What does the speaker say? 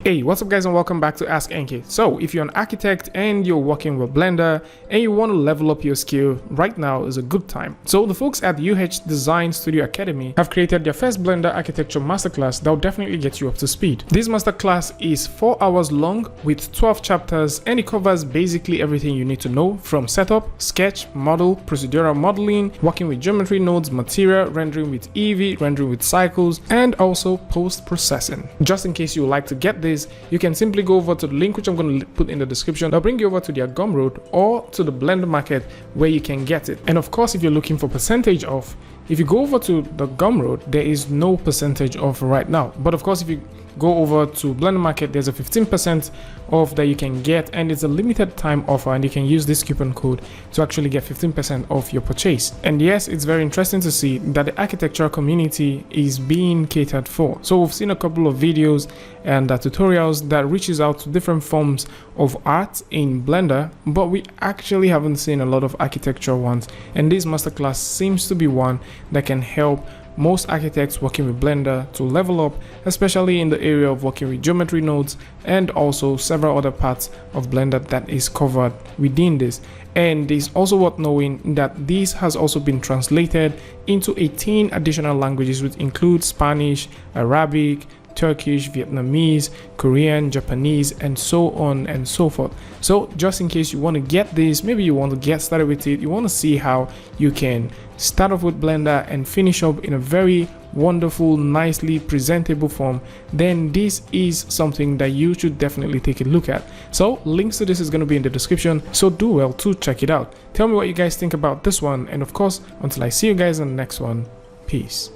Hey, what's up guys, and welcome back to askNK. So if you're an architect and you're working with Blender and you want to level up your skill, right now is a good time. So the folks at UH Design Studio Academy have created their first Blender architecture masterclass that will definitely get you up to speed. This masterclass is 4 hours long with 12 chapters, and it covers basically everything you need to know, from setup, sketch, model, procedural modeling, working with geometry nodes, material, rendering with Eevee, rendering with cycles, and also post-processing. Just in case you would like to get this, you can simply go over to the link which I'm going to put in the description. I'll bring you over to their Gumroad or to the Blender Market where you can get it. And of course, if you're looking for percentage off, if you go over to the Gumroad, there is no percentage off right now. But of course, if you go over to Blender Market, there's a 15% off that you can get, and it's a limited time offer, and you can use this coupon code to actually get 15% off your purchase. And yes, it's very interesting to see that the architecture community is being catered for. So we've seen a couple of videos and tutorials that reaches out to different forms of art in Blender, but we actually haven't seen a lot of architecture ones, and this masterclass seems to be one that can help most architects working with Blender to level up, especially in the area of working with geometry nodes and also several other parts of Blender that is covered within this. And it's also worth knowing that this has also been translated into 18 additional languages, which include Spanish, Arabic, Turkish, Vietnamese, Korean, Japanese, and so on and so forth. So just in case you want to get this, maybe you want to get started with it, you want to see how you can start off with Blender and finish up in a very wonderful, nicely presentable form, then this is something that you should definitely take a look at. So links to this is going to be in the description, so do well to check it out. Tell me what you guys think about this one, and of course, until I see you guys in the next one, peace.